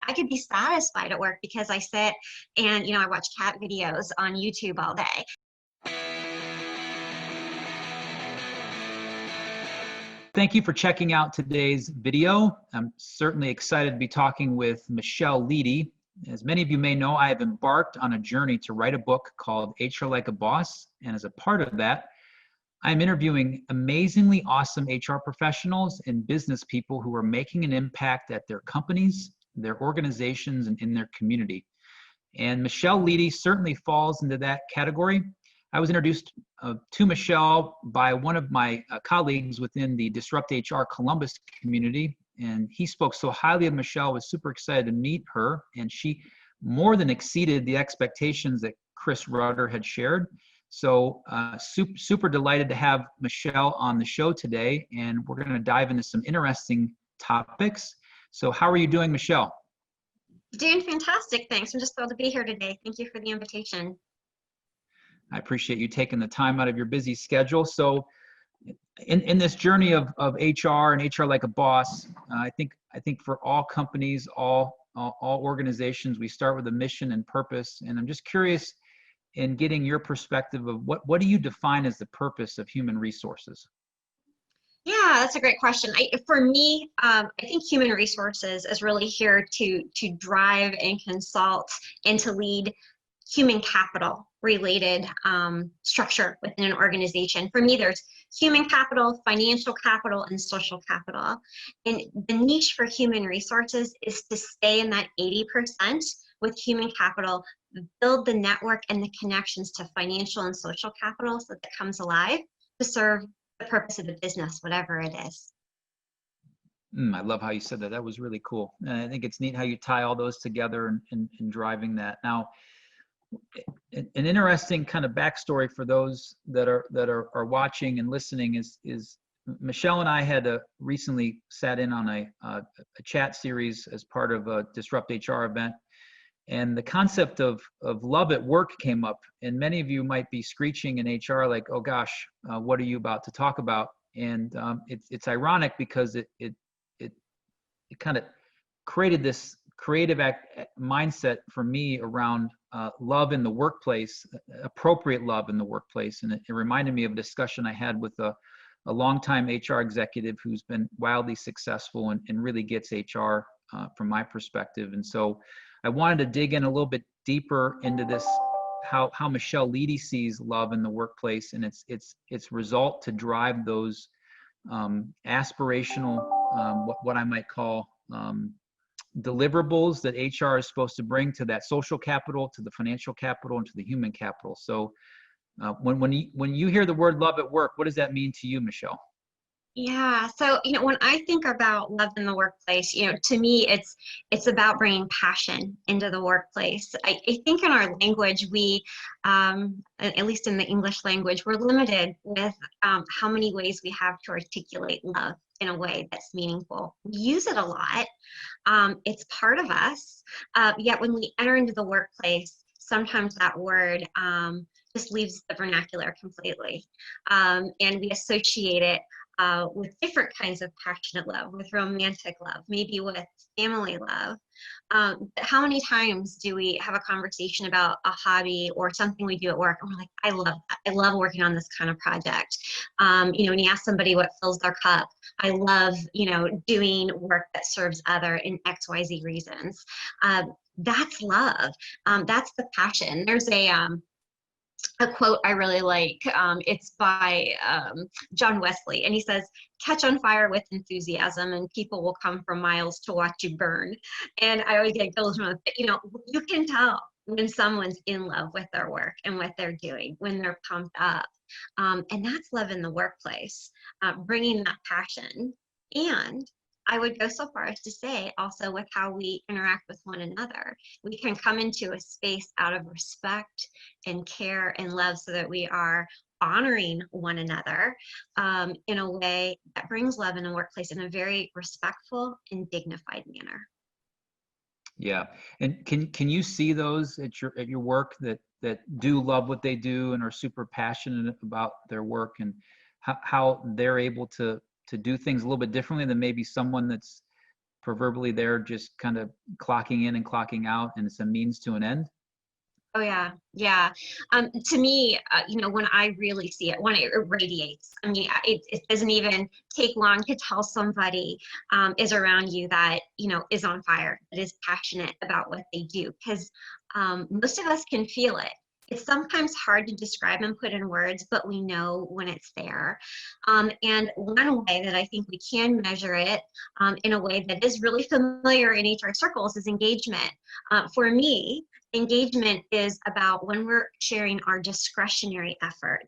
I could be satisfied at work because I sit and, I watch cat videos on YouTube all day. Thank you for checking out today's video. I'm certainly excited to be talking with Michelle Leedy. As many of you may know, I have embarked on a journey to write a book called HR Like a Boss, and as a part of that, I'm interviewing amazingly awesome HR professionals and business people who are making an impact at their companies, their organizations, and in their community. And Michelle Leedy certainly falls into that category. I was introduced to Michelle by one of my colleagues within the Disrupt HR Columbus community, and he spoke so highly of Michelle. I was super excited to meet her, and she more than exceeded the expectations that Chris Rudder had shared. So super delighted to have Michelle on the show today, and we're going to dive into some interesting topics. So how are you doing, Michelle? Doing fantastic, thanks. I'm just thrilled to be here today. Thank you for the invitation. I appreciate you taking the time out of your busy schedule. So in this journey of HR and HR Like a Boss, I think for all companies, all organizations, we start with a mission and purpose. And I'm just curious in getting your perspective of what do you define as the purpose of human resources? Yeah, that's a great question. For me, I think human resources is really here to drive and consult and to lead human capital related structure within an organization. For me, there's human capital, financial capital, and social capital. And the niche for human resources is to stay in that 80% with human capital, build the network and the connections to financial and social capital so that it comes alive to serve the purpose of the business, whatever it is. I love how you said that. That was really cool. And I think it's neat how you tie all those together and driving that. Now, an interesting kind of backstory for those that are watching and listening is Michelle and I had recently sat in on a chat series as part of a Disrupt HR event, and the concept of love at work came up. And many of you might be screeching in HR like, "Oh gosh, what are you about to talk about?" And it's ironic because it kind of created this creative mindset for me around love in the workplace, appropriate love in the workplace. And it reminded me of a discussion I had with a longtime HR executive who's been wildly successful and really gets HR from my perspective. And so I wanted to dig in a little bit deeper into this, how Michelle Leedy sees love in the workplace and its result to drive those aspirational, what I might call deliverables that HR is supposed to bring to that social capital, to the financial capital, and to the human capital. So when you hear the word love at work, what does that mean to you, Michelle? Yeah, so when I think about love in the workplace, to me it's about bringing passion into the workplace. I think in our language we, at least in the English language, we're limited with how many ways we have to articulate love in a way that's meaningful. We use it a lot. It's part of us. Yet when we enter into the workplace, sometimes that word just leaves the vernacular completely, and we associate it with different kinds of passionate love, with romantic love, maybe with family love. But how many times do we have a conversation about a hobby or something we do at work, and we're like, I love that. I love working on this kind of project. When you ask somebody what fills their cup, I love, doing work that serves other in XYZ reasons. That's love. That's the passion. There's a quote I really like. It's by John Wesley, and he says, "Catch on fire with enthusiasm, and people will come for miles to watch you burn." And I always get goals from you can tell when someone's in love with their work and what they're doing, when they're pumped up, and that's love in the workplace, bringing that passion. And I would go so far as to say also with how we interact with one another. We can come into a space out of respect and care and love so that we are honoring one another in a way that brings love in a workplace in a very respectful and dignified manner. Yeah, and can you see those at your work that do love what they do and are super passionate about their work, and how they're able to do things a little bit differently than maybe someone that's proverbially they're just kind of clocking in and clocking out, and it's a means to an end? Oh yeah, yeah. To me, when I really see it, when it radiates, I mean, it doesn't even take long to tell somebody is around you that, is on fire, that is passionate about what they do, because most of us can feel it. It's sometimes hard to describe and put in words, but we know when it's there. And one way that I think we can measure it in a way that is really familiar in HR circles is engagement. For me, engagement is about when we're sharing our discretionary effort.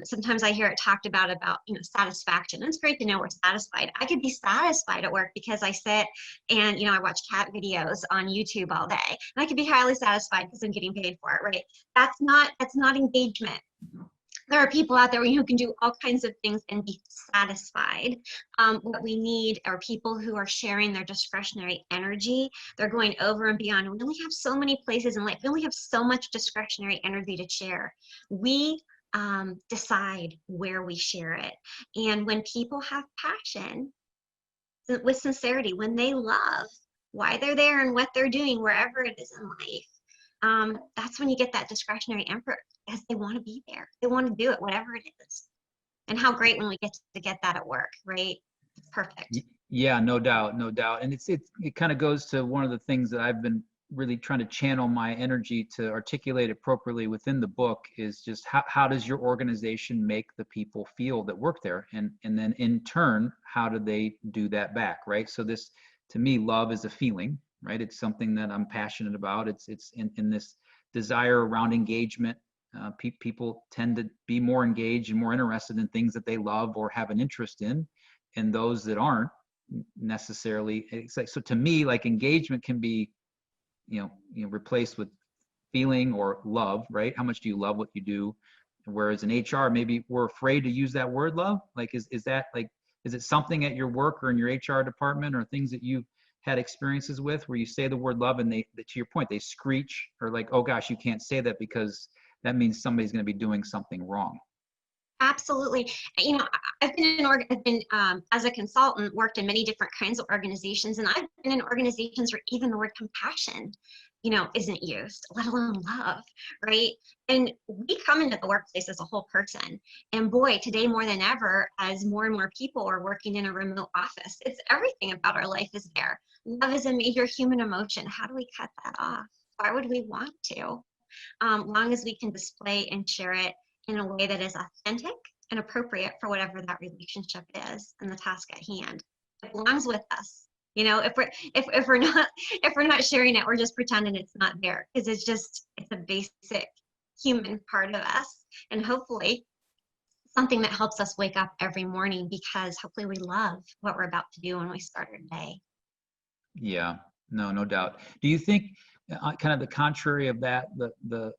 Sometimes I hear it talked about satisfaction. It's great to know we're satisfied. I could be satisfied at work because I sit and I watch cat videos on YouTube all day, and I could be highly satisfied because I'm getting paid for it, right? That's not engagement. There are people out there who can do all kinds of things and be satisfied. What we need are people who are sharing their discretionary energy. They're going over and beyond. We only have so many places in life. We only have so much discretionary energy to share. We decide where we share it. And when people have passion, with sincerity, when they love why they're there and what they're doing, wherever it is in life, that's when you get that discretionary effort, because they want to be there. They want to do it, whatever it is. And how great when we get that at work, right? It's perfect. Yeah, no doubt, no doubt. And it kind of goes to one of the things that I've been really trying to channel my energy to articulate appropriately within the book is just how does your organization make the people feel that work there? And then in turn, how do they do that back, right? So this, to me, love is a feeling, right? It's something that I'm passionate about. It's in this desire around engagement. People tend to be more engaged and more interested in things that they love or have an interest in, and those that aren't necessarily. It's like, so to me, like, engagement can be replaced with feeling or love, right? How much do you love what you do? Whereas in HR, maybe we're afraid to use that word love. Like, is that like, is it something at your work or in your HR department, or things that you've had experiences with where you say the word love and to your point, they screech, or like, oh gosh, you can't say that because that means somebody's going to be doing something wrong? Absolutely. I've been as a consultant, worked in many different kinds of organizations, and I've been in organizations where even the word compassion, isn't used, let alone love, right? And we come into the workplace as a whole person. And boy, today more than ever, as more and more people are working in a remote office, it's everything about our life is there. Love is a major human emotion. How do we cut that off? Why would we want to? Long as we can display and share it in a way that is authentic and appropriate for whatever that relationship is and the task at hand. It belongs with us. If we're not sharing it, we're just pretending it's not there, because it's a basic human part of us, and hopefully something that helps us wake up every morning, because hopefully we love what we're about to do when we start our day. Yeah, no doubt. Do you think, kind of the contrary of that, the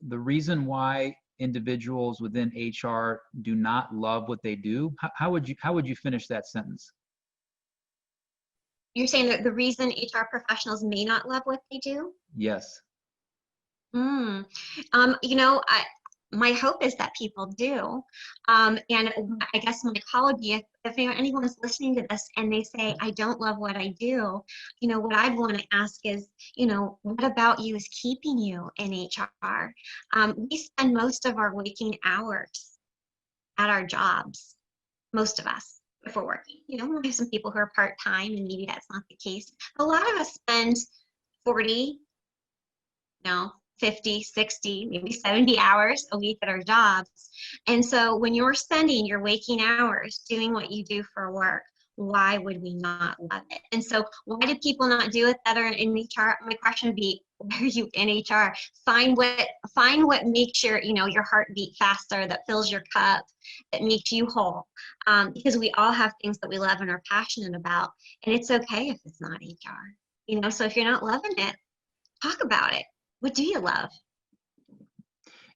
reason why individuals within HR do not love what they do? How would you finish that sentence? You're saying that the reason HR professionals may not love what they do? Yes. Mm. My hope is that people do. And I guess my call would be, if anyone's listening to this and they say, I don't love what I do, what I'd want to ask is, what about you is keeping you in HR? We spend most of our waking hours at our jobs, most of us, if we're working. We have some people who are part-time, and maybe that's not the case. A lot of us spend 40, 50, 60, maybe 70 hours a week at our jobs. And so when you're spending your waking hours doing what you do for work, why would we not love it? And so why do people not do it that are in HR? My question would be, why are you in HR? Find what makes your heart beat faster, that fills your cup, that makes you whole. Because we all have things that we love and are passionate about. And it's okay if it's not HR. So if you're not loving it, talk about it. What do you love?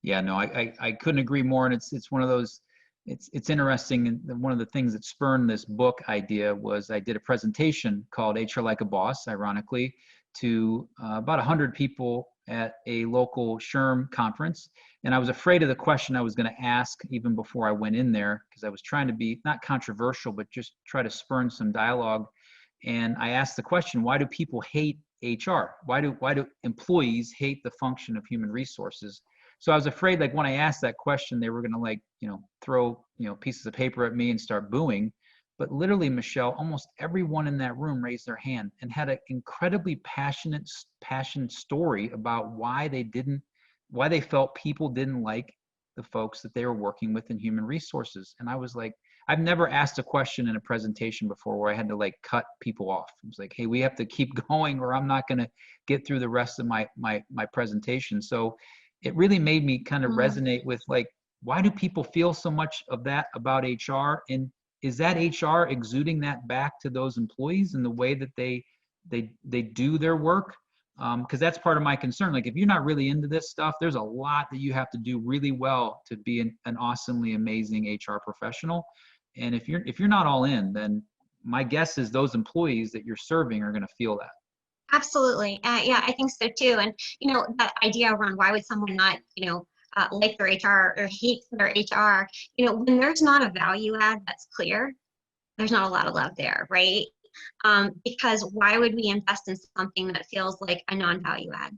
Yeah, no, I couldn't agree more. And it's one of those, it's interesting. And one of the things that spurned this book idea was I did a presentation called HR Like a Boss, ironically, to about 100 people at a local SHRM conference. And I was afraid of the question I was going to ask even before I went in there, because I was trying to be not controversial, but just try to spurn some dialogue. And I asked the question, why do people hate HR? Why do employees hate the function of human resources? So I was afraid, like, when I asked that question, they were going to, like, throw, pieces of paper at me and start booing. But literally, Michelle, almost everyone in that room raised their hand and had an incredibly passionate story about why they felt people didn't like the folks that they were working with in human resources. And I was like, I've never asked a question in a presentation before where I had to, like, cut people off. It was like, hey, we have to keep going or I'm not going to get through the rest of my presentation. So it really made me kind of resonate with, like, why do people feel so much of that about HR? And is that HR exuding that back to those employees in the way that they do their work? Because that's part of my concern. Like, if you're not really into this stuff, there's a lot that you have to do really well to be an awesomely amazing HR professional. And if you're not all in, then my guess is those employees that you're serving are going to feel that. Absolutely. Yeah, I think so too. And, that idea around why would someone not, like their HR or hate their HR, when there's not a value add that's clear, there's not a lot of love there, right? Because why would we invest in something that feels like a non-value add?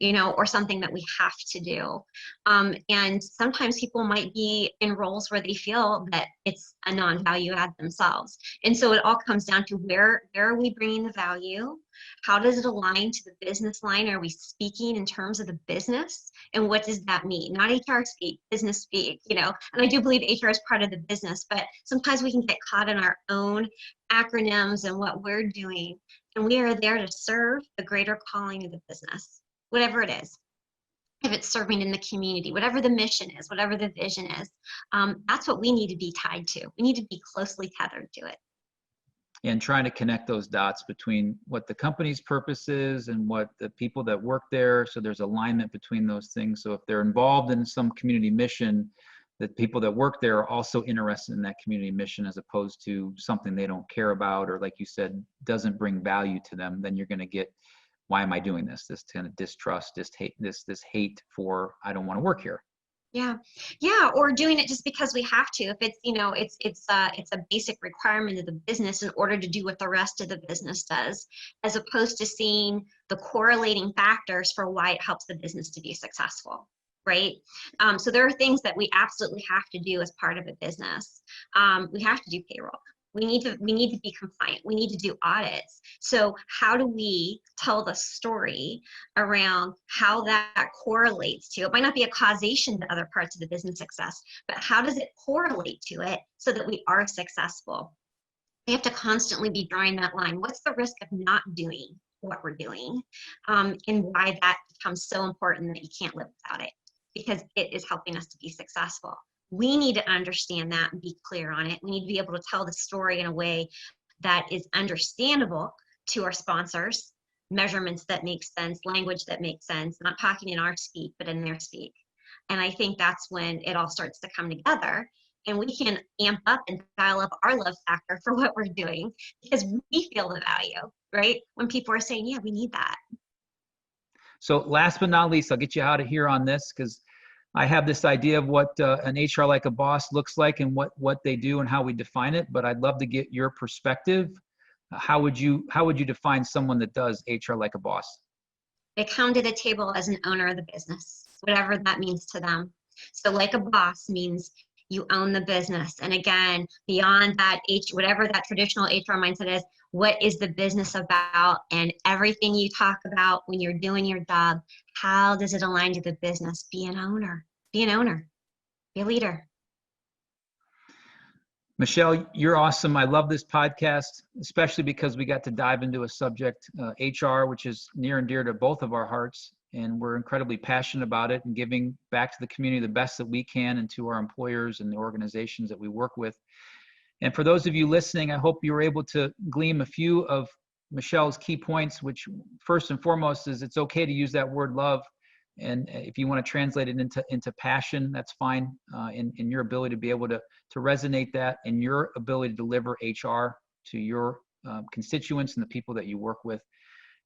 Or something that we have to do. And sometimes people might be in roles where they feel that it's a non-value add themselves. And so it all comes down to where are we bringing the value? How does it align to the business line? Are we speaking in terms of the business? And what does that mean? Not HR speak, business speak, and I do believe HR is part of the business, but sometimes we can get caught in our own acronyms and what we're doing. And we are there to serve the greater calling of the business, whatever it is. If it's serving in the community, whatever the mission is, whatever the vision is, that's what we need to be tied to. We need to be closely tethered to it. And trying to connect those dots between what the company's purpose is and what the people that work there. So there's alignment between those things. So if they're involved in some community mission, the people that work there are also interested in that community mission, as opposed to something they don't care about, or, like you said, doesn't bring value to them. Then you're going to get, why am I doing this? This kind of distrust, this hate for, I don't want to work here. Yeah, or doing it just because we have to. If it's, it's a basic requirement of the business in order to do what the rest of the business does, as opposed to seeing the correlating factors for why it helps the business to be successful, right? So there are things that we absolutely have to do as part of a business. We have to do payroll. We need to be compliant. We need to do audits. So how do we tell the story around how that correlates to, it might not be a causation to other parts of the business success, but how does it correlate to it so that we are successful? We have to constantly be drawing that line. What's the risk of not doing what we're doing? And why that becomes so important that you can't live without it, because it is helping us to be successful. We need to understand that and be clear on it. We need to be able to tell the story in a way that is understandable to our sponsors, measurements that make sense, language that makes sense, not talking in our speak, but in their speak. And I think that's when it all starts to come together, and we can amp up and dial up our love factor for what we're doing, because we feel the value, right? When people are saying, yeah, we need that. So last but not least, I'll get you out of here on this, because I have this idea of what an HR like a boss looks like and what they do and how we define it, but I'd love to get your perspective. How would you define someone that does HR like a boss? They come to the table as an owner of the business, whatever that means to them. So like a boss means you own the business. And again, beyond that, whatever that traditional HR mindset is, what is the business about? And everything you talk about when you're doing your job, how does it align to the business? Be an owner, be a leader. Michelle, you're awesome. I love this podcast, especially because we got to dive into a subject, HR, which is near and dear to both of our hearts. And we're incredibly passionate about it and giving back to the community the best that we can, and to our employers and the organizations that we work with. And for those of you listening, I hope you were able to glean a few of Michelle's key points, which first and foremost is it's okay to use that word love. And if you want to translate it into passion, that's fine. In your ability to be able to resonate that, and your ability to deliver HR to your constituents and the people that you work with.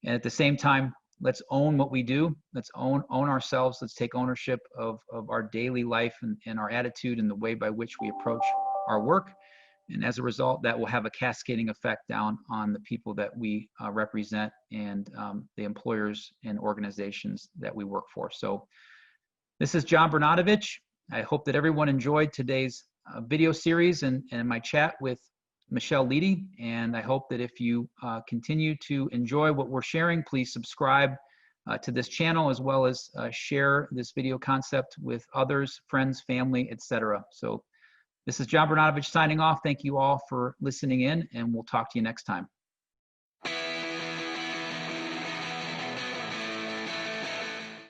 And at the same time, let's own what we do. Let's own ourselves. Let's take ownership of our daily life and our attitude and the way by which we approach our work. And as a result, that will have a cascading effect down on the people that we represent and the employers and organizations that we work for. So this is John Bernatovich. I hope that everyone enjoyed today's video series and my chat with Michelle Leedy. And I hope that if you continue to enjoy what we're sharing, please subscribe to this channel, as well as share this video concept with others, friends, family, etc. So this is John Bernatovich signing off. Thank you all for listening in, and we'll talk to you next time.